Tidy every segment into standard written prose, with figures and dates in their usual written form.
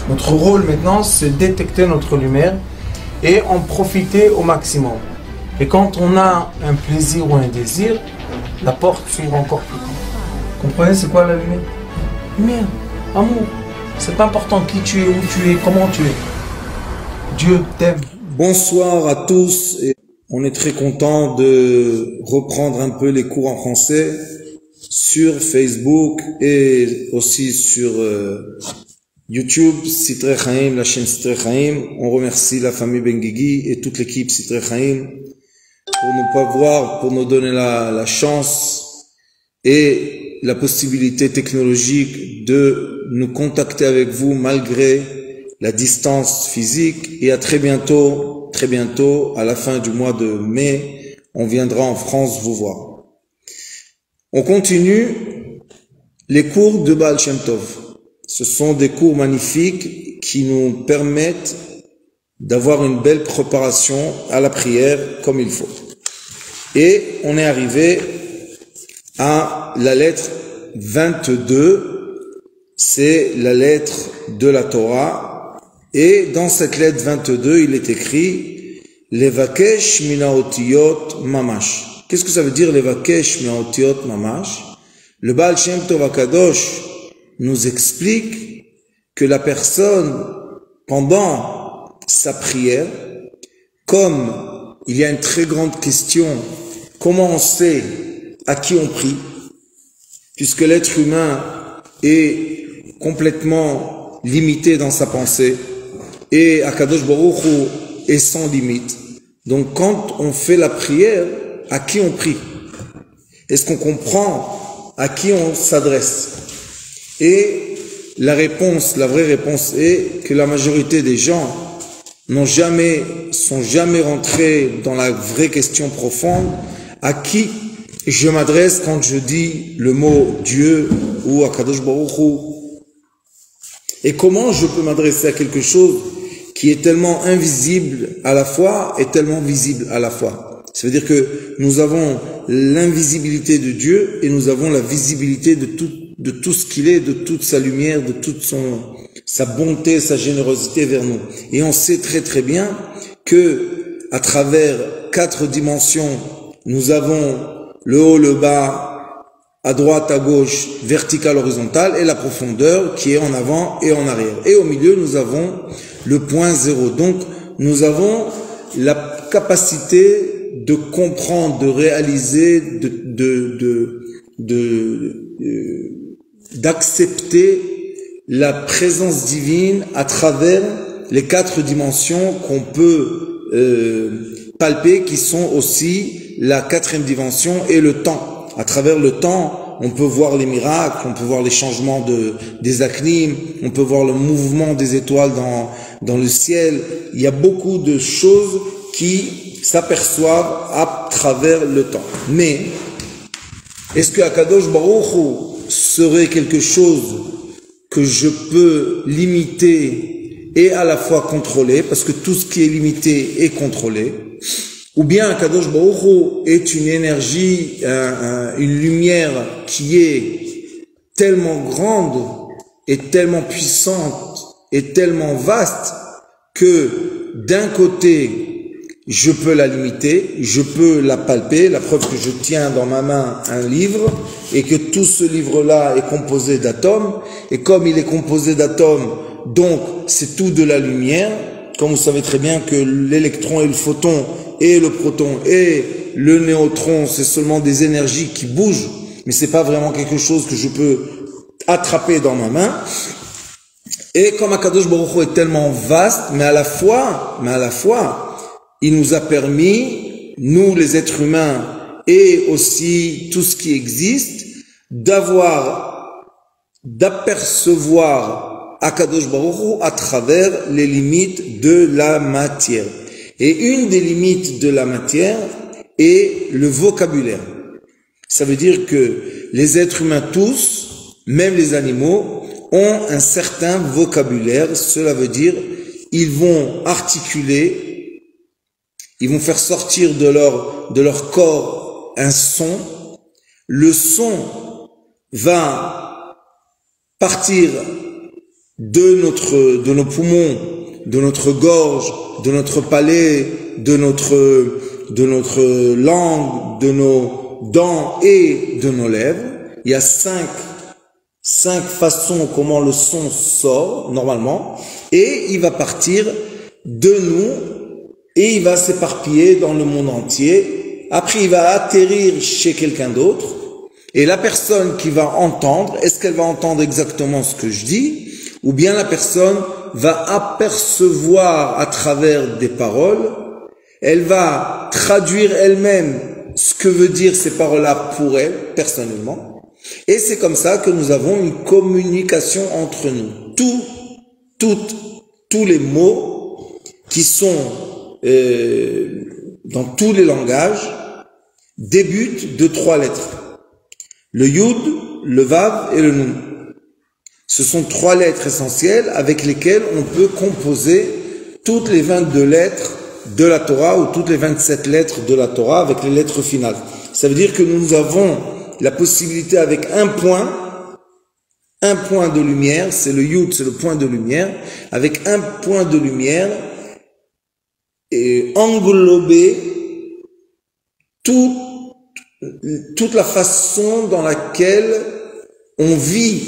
Notre rôle maintenant, c'est détecter notre lumière et en profiter au maximum. Et quand on a un plaisir ou un désir, la porte s'ouvre encore plus grand. Comprenez, c'est quoi la lumière? Lumière, amour. C'est pas important qui tu es, où tu es, comment tu es. Dieu t'aime. Bonsoir à tous. On est très content de reprendre un peu les cours en français sur Facebook et aussi sur YouTube, Sitrei Chaim, la chaîne Sitrei Chaim. On remercie la famille Benguigui et toute l'équipe Sitrei Chaim pour nous avoir, pour nous donner la chance et la possibilité technologique de nous contacter avec vous malgré la distance physique. Et à très bientôt, à la fin du mois de mai, on viendra en France vous voir. On continue les cours de Baal Shem Tov. Ce sont des cours magnifiques qui nous permettent d'avoir une belle préparation à la prière comme il faut. Et on est arrivé à la lettre 22, c'est la lettre de la Torah. Et dans cette lettre 22, il est écrit Levakesh mina otiyot mamash. Qu'est-ce que ça veut dire Levakesh mina otiyot mamash? Le Baal Shem Tov HaKadosh nous explique que la personne, pendant sa prière, comme il y a une très grande question, comment on sait à qui on prie, puisque l'être humain est complètement limité dans sa pensée, et Akadosh Baruch Hu est sans limite. Donc quand on fait la prière, à qui on prie? Est-ce qu'on comprend à qui on s'adresse? Et la vraie réponse est que la majorité des gens sont jamais rentrés dans la vraie question profonde. À qui je m'adresse quand je dis le mot Dieu ou Akadosh Baruch Hu? Et comment je peux m'adresser à quelque chose qui est tellement invisible à la fois et tellement visible à la fois? Ça veut dire que nous avons l'invisibilité de Dieu et nous avons la visibilité de tout ce qu'il est, de toute sa lumière, de toute sa bonté, sa générosité vers nous. Et on sait très très bien que à travers 4 dimensions, nous avons le haut, le bas, à droite, à gauche, vertical, horizontal, et la profondeur qui est en avant et en arrière. Et au milieu, nous avons le point zéro. Donc, nous avons la capacité de comprendre, de réaliser, d'accepter la présence divine à travers les 4 dimensions qu'on peut palper, qui sont aussi la 4e dimension et le temps. À travers le temps, on peut voir les miracles, on peut voir les changements des aknim, on peut voir le mouvement des étoiles dans le ciel. Il y a beaucoup de choses qui s'aperçoivent à travers le temps. Mais est-ce que Akadosh Baruch Hu serait quelque chose que je peux limiter et à la fois contrôler, parce que tout ce qui est limité est contrôlé? Ou bien Akadosh Baruch Hu est une énergie, une lumière qui est tellement grande et tellement puissante et tellement vaste que d'un côté, je peux la limiter, je peux la palper, la preuve que je tiens dans ma main un livre et que tout ce livre-là est composé d'atomes, et comme il est composé d'atomes, donc c'est tout de la lumière. Comme vous savez très bien que l'électron et le photon et le proton et le néutron, c'est seulement des énergies qui bougent, mais c'est pas vraiment quelque chose que je peux attraper dans ma main. Et comme Akadosh Baruch Hu est tellement vaste, mais à la fois, il nous a permis, nous les êtres humains et aussi tout ce qui existe, d'apercevoir Akadosh Baruch Hu à travers les limites de la matière. Et une des limites de la matière est le vocabulaire. Ça veut dire que les êtres humains tous, même les animaux, ont un certain vocabulaire. Cela veut dire ils vont articuler, ils vont faire sortir de leur corps un son. Le son va partir de nos poumons, de notre gorge, de notre palais, de notre langue, de nos dents et de nos lèvres. Il y a cinq façons comment le son sort normalement, et il va partir de nous et il va s'éparpiller dans le monde entier. Après, il va atterrir chez quelqu'un d'autre, et la personne qui va entendre, est-ce qu'elle va entendre exactement ce que je dis, ou bien la personne va apercevoir à travers des paroles, elle va traduire elle-même ce que veut dire ces paroles-là pour elle, personnellement. Et c'est comme ça que nous avons une communication entre nous. Tous les mots qui sont dans tous les langages débutent de 3 lettres. Le Yud, le Vav et le Nun. Ce sont 3 lettres essentielles avec lesquelles on peut composer toutes les 22 lettres de la Torah ou toutes les 27 lettres de la Torah avec les lettres finales. Ça veut dire que nous avons la possibilité avec un point de lumière, c'est le Yud, c'est le point de lumière, avec un point de lumière et englober toute la façon dans laquelle on vit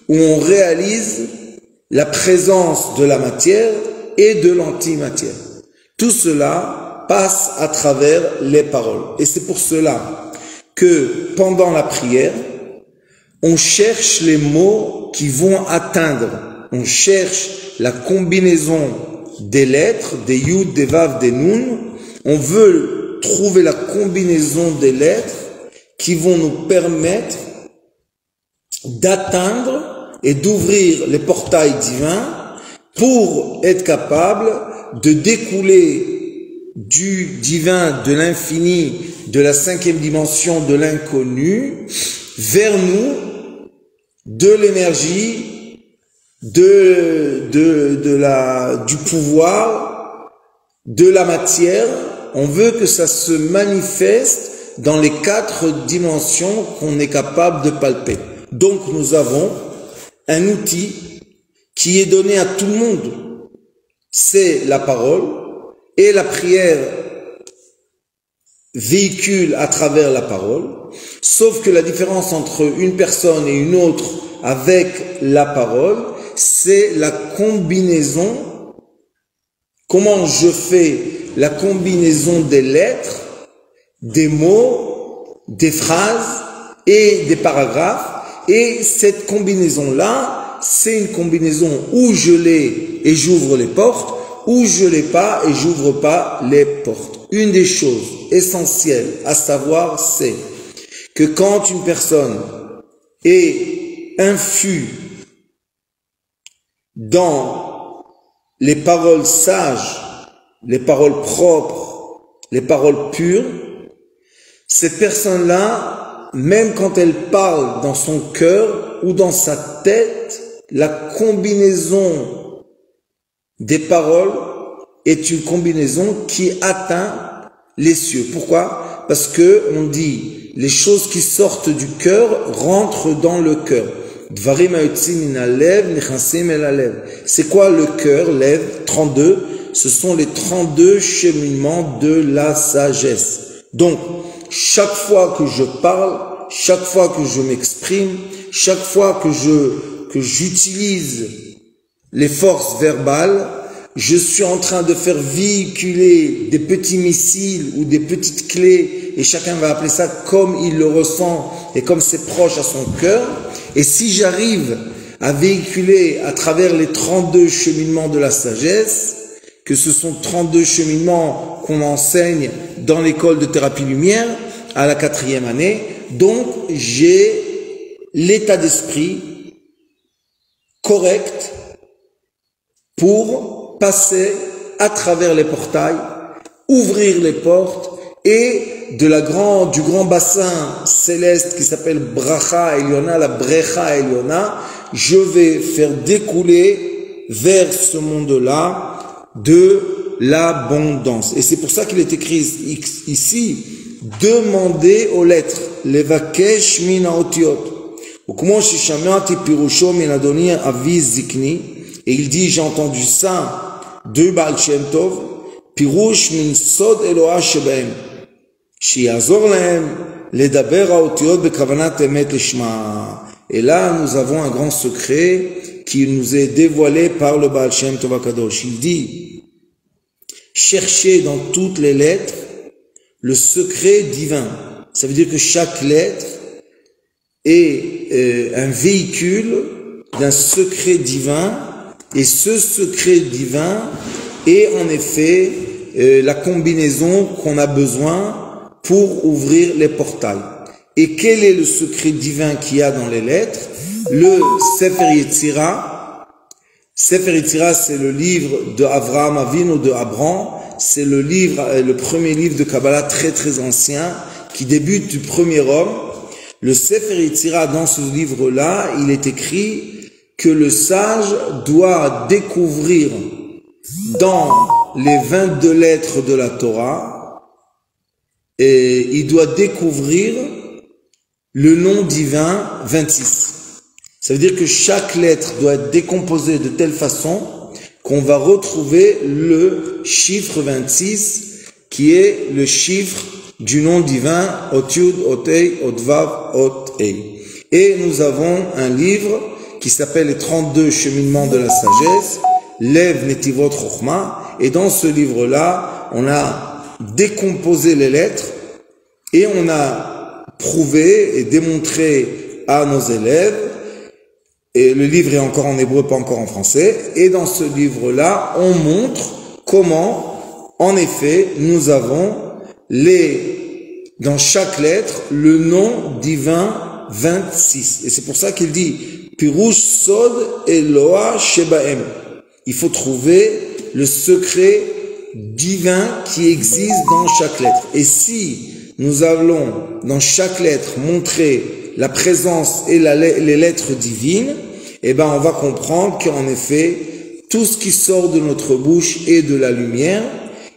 ou on réalise la présence de la matière et de l'antimatière. Tout cela passe à travers les paroles. Et c'est pour cela que pendant la prière, on cherche les mots qui vont atteindre. On cherche la combinaison des lettres, des Yud, des Vav, des Nun. On veut trouver la combinaison des lettres qui vont nous permettre d'atteindre et d'ouvrir les portails divins pour être capable de découler du divin, de l'infini, de la 5e dimension de l'inconnu, vers nous, de l'énergie, du pouvoir, de la matière. On veut que ça se manifeste dans les 4 dimensions qu'on est capable de palper. Donc nous avons un outil qui est donné à tout le monde. C'est la parole, et la prière véhicule à travers la parole, sauf que la différence entre une personne et une autre avec la parole, c'est la combinaison. Comment je fais la combinaison des lettres, des mots, des phrases et des paragraphes, et cette combinaison-là, c'est une combinaison où je l'ai et j'ouvre les portes, où je l'ai pas et j'ouvre pas les portes. Une des choses essentielles à savoir, c'est que quand une personne est infuse dans les paroles sages, les paroles propres, les paroles pures, cette personne-là, même quand elle parle dans son cœur ou dans sa tête, la combinaison des paroles est une combinaison qui atteint les cieux. Pourquoi? Parce que on dit les choses qui sortent du cœur rentrent dans le cœur. C'est quoi le cœur, lève 32? Ce sont les 32 cheminements de la sagesse. Donc, chaque fois que je parle, chaque fois que je m'exprime, chaque fois que j'utilise les forces verbales, je suis en train de faire véhiculer des petits missiles ou des petites clés, et chacun va appeler ça comme il le ressent et comme c'est proche à son cœur. Et si j'arrive à véhiculer à travers les 32 cheminements de la sagesse, que ce sont 32 cheminements qu'on enseigne dans l'école de thérapie lumière à la 4e année, donc j'ai l'état d'esprit correct pour passer à travers les portails, ouvrir les portes, et du grand bassin céleste qui s'appelle Bracha Eliona, la Brecha Eliona, je vais faire découler vers ce monde-là de l'abondance. Et c'est pour ça qu'il est écrit ici, demandez aux lettres, levakesh min haotiot. וכמו ששמעתי פירושו מן אדוני אבי זקני, Et il dit, j'ai entendu ça de Baal Shem Tov, Pirush min sod Eloah shebahem, shi'azor lahem ledaber ha'otiot bekavanat emet lishma. Et là, nous avons un grand secret qui nous est dévoilé par le Baal Shem Tov HaKadosh. Il dit, cherchez dans toutes les lettres le secret divin. Ça veut dire que chaque lettre est un véhicule d'un secret divin, et ce secret divin est en effet la combinaison qu'on a besoin pour ouvrir les portails. Et quel est le secret divin qu'il y a dans les lettres? Le Sefer Yetzira. Sefer Yetzira, c'est le livre de Avraham Avinu, de Abraham. C'est le premier livre de Kabbalah très très ancien, qui débute du premier homme. Le Sefer Yetzira, dans ce livre-là, il est écrit que le sage doit découvrir dans les 22 lettres de la Torah, et il doit découvrir le nom divin 26. Ça veut dire que chaque lettre doit être décomposée de telle façon qu'on va retrouver le chiffre 26, qui est le chiffre du nom divin, Ot Yud, Ot Hei, Ot Vav, Ot Hei. Et nous avons un livre qui s'appelle les 32 cheminements de la sagesse, Lev Netivot Chochma, et dans ce livre-là, on a décomposé les lettres et on a prouvé et démontré à nos élèves, et le livre est encore en hébreu, pas encore en français, et dans ce livre-là, on montre comment, en effet, nous avons dans chaque lettre, le nom divin 26. Et c'est pour ça qu'il dit, Pirush Sod Eloah Shebahem. Il faut trouver le secret divin qui existe dans chaque lettre. Et si nous allons dans chaque lettre montrer la présence et les lettres divines, eh ben on va comprendre qu'en effet, tout ce qui sort de notre bouche est de la lumière.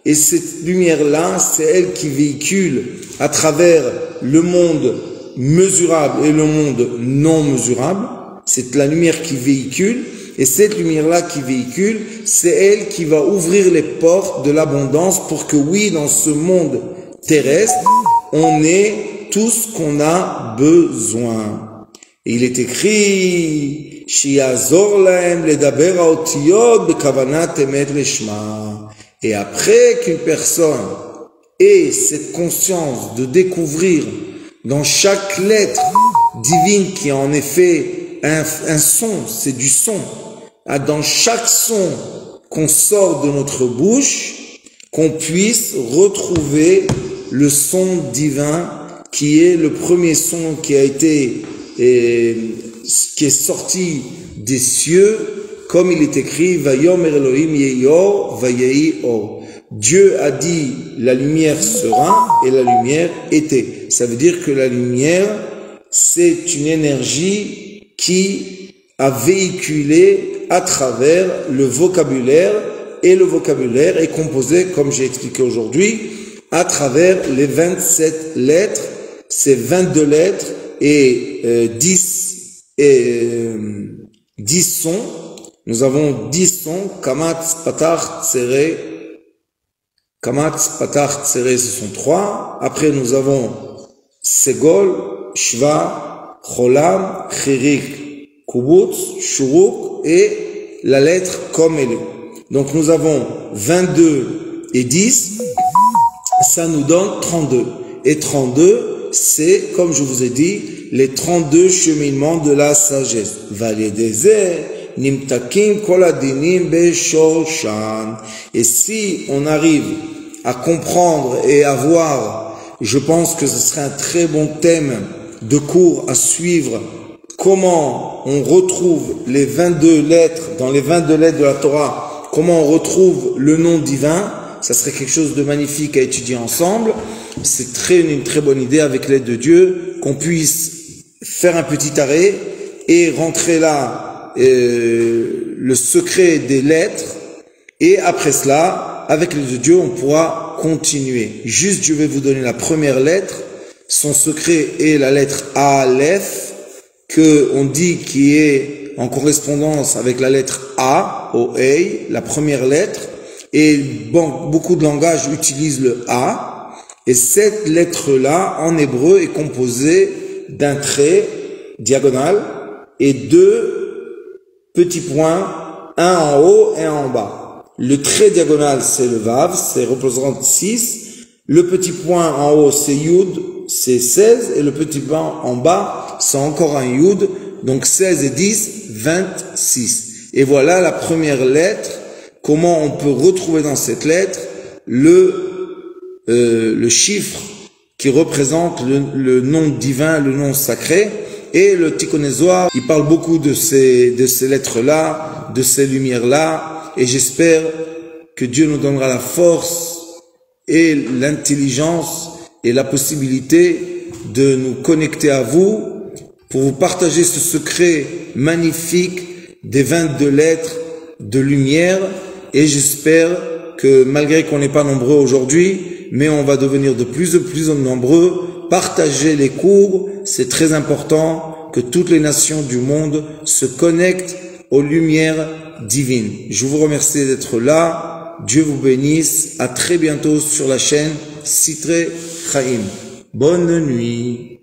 Et cette lumière-là, c'est elle qui véhicule à travers le monde mesurable et le monde non mesurable. C'est la lumière qui véhicule, et cette lumière-là qui véhicule, c'est elle qui va ouvrir les portes de l'abondance pour que oui, dans ce monde terrestre, on ait tout ce qu'on a besoin. Et il est écrit, Shi'azor lahem ledaber ha'otiyot bekavanat emet lishma. Et après qu'une personne ait cette conscience de découvrir dans chaque lettre divine qui a en effet un son, c'est du son. Dans chaque son qu'on sort de notre bouche, qu'on puisse retrouver le son divin qui est le premier son qui a été, qui est sorti des cieux, comme il est écrit, Vayomer Elohim Yeyor Vayehi Or. Dieu a dit, la lumière sera, et la lumière était. Ça veut dire que la lumière, c'est une énergie qui a véhiculé à travers le vocabulaire, et le vocabulaire est composé, comme j'ai expliqué aujourd'hui, à travers les 27 lettres, ces 22 lettres et 10 sons. Nous avons 10 sons, Kamatz, Patach, Tsere. Kamatz, Patach, Tsere, ce sont 3. Après, nous avons Segol, Shva, Cholam, Chirik, Kubutz, Shuruk et la lettre comme elle est. Donc nous avons 22 et 10, ça nous donne 32. Et 32, c'est, comme je vous ai dit, les 32 cheminements de la sagesse. Vallée des airs, Nimtakim kol hadinim beshoshan. Et si on arrive à comprendre et à voir, je pense que ce serait un très bon thème de cours à suivre, comment on retrouve les 22 lettres, dans les 22 lettres de la Torah, comment on retrouve le nom divin. Ça serait quelque chose de magnifique à étudier ensemble. C'est une très bonne idée, avec l'aide de Dieu, qu'on puisse faire un petit arrêt et rentrer là le secret des lettres, et après cela, avec l'aide de Dieu, on pourra continuer. Juste, je vais vous donner la première lettre. Son secret est la lettre Aleph, que on dit qui est en correspondance avec la lettre A, O-A, la première lettre. Et bon, beaucoup de langages utilisent le A. Et cette lettre-là, en hébreu, est composée d'un trait diagonal et deux petits points, un en haut et un en bas. Le trait diagonal, c'est le Vav, c'est représente 6. Le petit point en haut, c'est Yud, c'est 16. Et le petit point en bas, c'est encore un Yud. Donc 16 et 10, 26. Et voilà la première lettre. Comment on peut retrouver dans cette lettre le chiffre qui représente le nom divin, le nom sacré. Et le Tikkun Zohar, il parle beaucoup de ces lettres-là, de ces lumières-là. Et j'espère que Dieu nous donnera la force et l'intelligence et la possibilité de nous connecter à vous pour vous partager ce secret magnifique des 22 lettres de lumière. Et j'espère que malgré qu'on n'est pas nombreux aujourd'hui, mais on va devenir de plus en plus nombreux, partager les cours, c'est très important que toutes les nations du monde se connectent aux lumières divines. Je vous remercie d'être là, Dieu vous bénisse, à très bientôt sur la chaîne Sitré Chaim. Bonne nuit.